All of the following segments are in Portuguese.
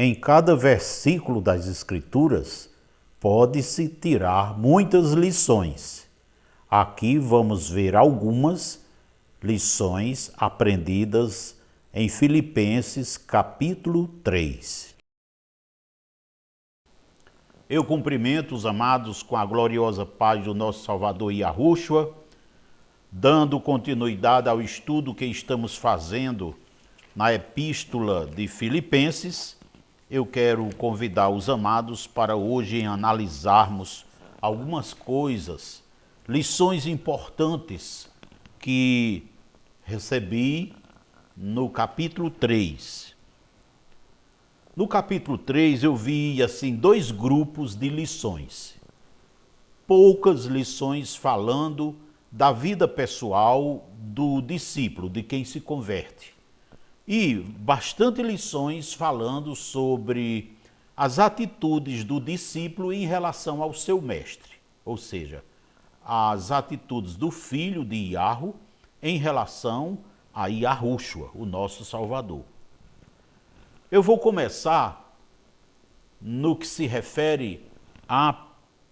Em cada versículo das Escrituras pode-se tirar muitas lições. Aqui vamos ver algumas lições aprendidas em Filipenses capítulo 3. Eu cumprimento os amados com a gloriosa paz do nosso Salvador Yahushua, dando continuidade ao estudo que estamos fazendo na Epístola de Filipenses. Eu quero convidar os amados para hoje analisarmos algumas coisas, lições importantes que recebi no capítulo 3. No capítulo 3 eu vi assim dois grupos de lições. Poucas lições falando da vida pessoal do discípulo, de quem se converte. E bastante lições falando sobre as atitudes do discípulo em relação ao seu mestre, ou seja, as atitudes do filho de Yahu em relação a Yahushua, o nosso Salvador. Eu vou começar no que se refere à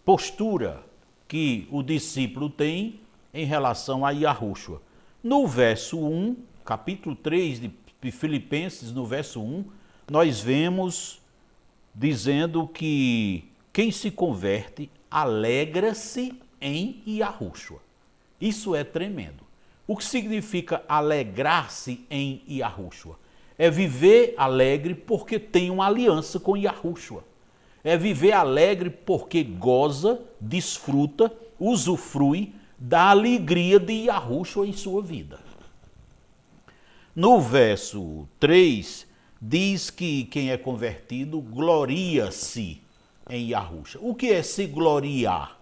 postura que o discípulo tem em relação a Yahushua. No verso 1, capítulo 3 de Filipenses, no verso 1, nós vemos dizendo que quem se converte alegra-se em Yahushua. Isso é tremendo. O que significa alegrar-se em Yahushua? É viver alegre porque tem uma aliança com Yahushua. É viver alegre porque goza, desfruta, usufrui da alegria de Yahushua em sua vida. No verso 3, diz que quem é convertido gloria-se em Yahushua. O que é se gloriar?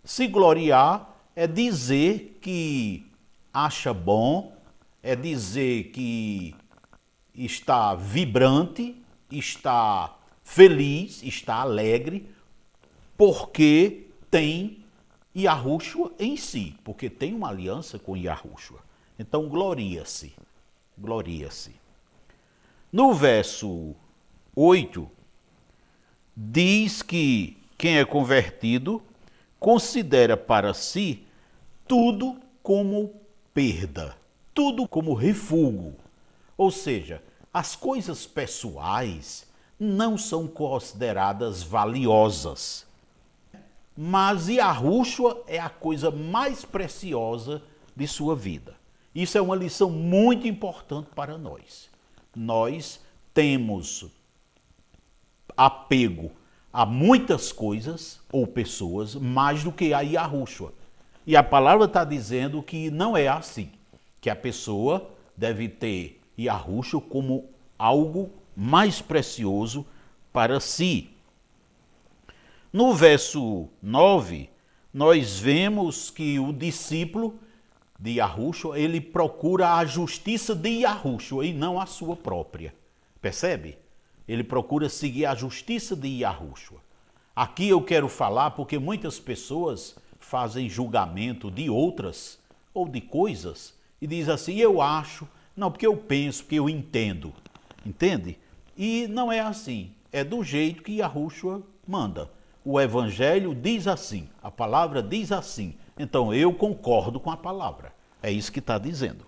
Se gloriar é dizer que acha bom, é dizer que está vibrante, está feliz, está alegre, porque tem Yahushua em si, porque tem uma aliança com Yahushua. Então, gloria-se, gloria-se. No verso 8, diz que quem é convertido considera para si tudo como perda, tudo como refúgio. Ou seja, as coisas pessoais não são consideradas valiosas. Mas Yahushua é a coisa mais preciosa de sua vida. Isso é uma lição muito importante para nós. Nós temos apego a muitas coisas ou pessoas mais do que a Yahushua. E a palavra está dizendo que não é assim, que a pessoa deve ter Yahushua como algo mais precioso para si. No verso 9, nós vemos que o discípulo de Yahushua, ele procura a justiça de Yahushua e não a sua própria. Percebe? Ele procura seguir a justiça de Yahushua. Aqui eu quero falar porque muitas pessoas fazem julgamento de outras ou de coisas e diz assim, eu acho, não, porque eu penso, porque eu entendo. Entende? E não é assim. É do jeito que Yahushua manda. O evangelho diz assim, a palavra diz assim. Então eu concordo com a palavra. É isso que está dizendo.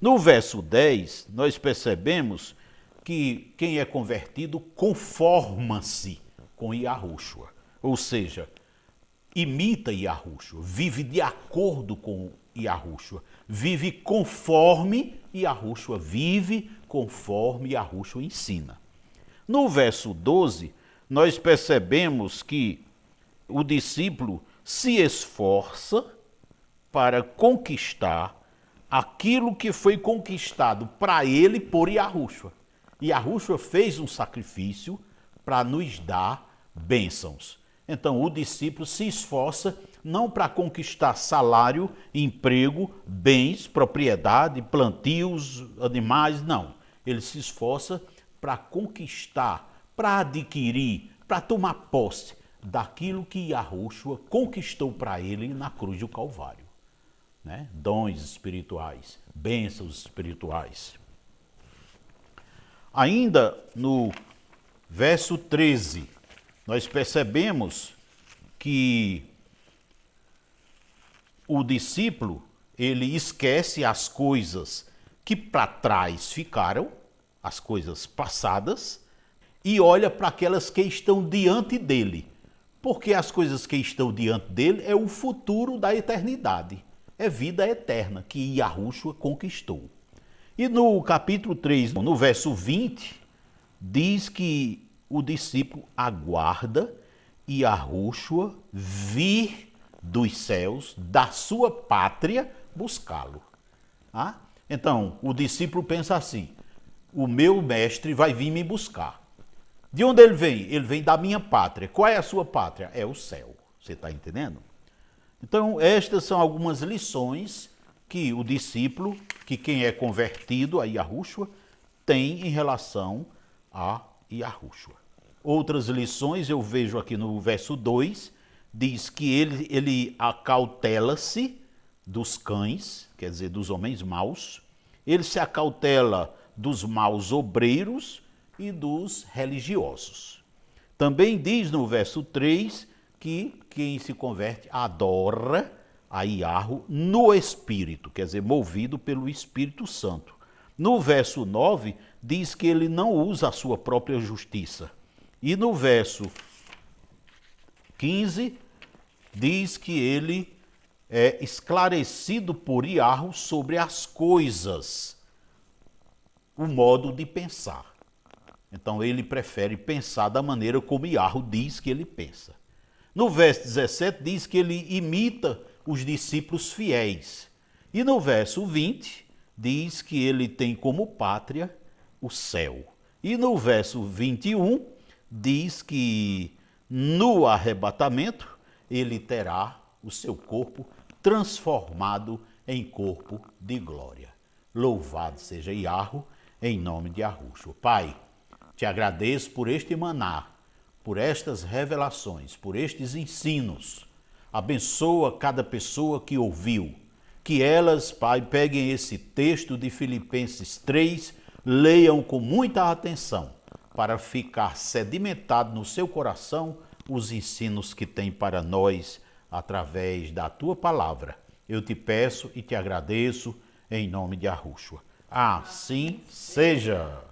No verso 10, nós percebemos que quem é convertido conforma-se com Yahushua. Ou seja, imita Yahushua, vive de acordo com Yahushua, vive conforme Yahushua vive, conforme Yahushua ensina. No verso 12, nós percebemos que o discípulo se esforça para conquistar aquilo que foi conquistado para ele por Yahushua. Yahushua fez um sacrifício para nos dar bênçãos. Então o discípulo se esforça não para conquistar salário, emprego, bens, propriedade, plantios, animais, não. Ele se esforça para conquistar, para adquirir, para tomar posse daquilo que Yahushua conquistou para ele na cruz do Calvário. Né? Dons espirituais, bênçãos espirituais. Ainda no verso 13, nós percebemos que o discípulo, ele esquece as coisas que para trás ficaram, as coisas passadas, e olha para aquelas que estão diante dele. Porque as coisas que estão diante dele é o futuro da eternidade. É vida eterna que Yahushua conquistou. E no capítulo 3, no verso 20, diz que o discípulo aguarda Yahushua vir dos céus, da sua pátria, buscá-lo. Ah? Então, o discípulo pensa assim, o meu mestre vai vir me buscar. De onde ele vem? Ele vem da minha pátria. Qual é a sua pátria? É o céu. Você está entendendo? Então, estas são algumas lições que o discípulo, que quem é convertido a Yahushua, tem em relação a Yahushua. Outras lições eu vejo aqui no verso 2, diz que ele acautela-se dos cães, quer dizer, dos homens maus, ele se acautela dos maus obreiros e dos religiosos. Também diz no verso 3 que quem se converte adora a Yahu no Espírito, quer dizer, movido pelo Espírito Santo. No verso 9 diz que ele não usa a sua própria justiça. E no verso 15 diz que ele é esclarecido por Yahu sobre as coisas, o modo de pensar. Então ele prefere pensar da maneira como Yahu diz que ele pensa. No verso 17 diz que ele imita os discípulos fiéis. E no verso 20 diz que ele tem como pátria o céu. E no verso 21 diz que no arrebatamento ele terá o seu corpo transformado em corpo de glória. Louvado seja Yahu, em nome de Yahushua. Pai, te agradeço por este maná, por estas revelações, por estes ensinos. Abençoa cada pessoa que ouviu. Que elas, Pai, peguem esse texto de Filipenses 3, leiam com muita atenção, para ficar sedimentado no seu coração os ensinos que tem para nós através da tua palavra. Eu te peço e te agradeço em nome de Yahushua. Assim seja.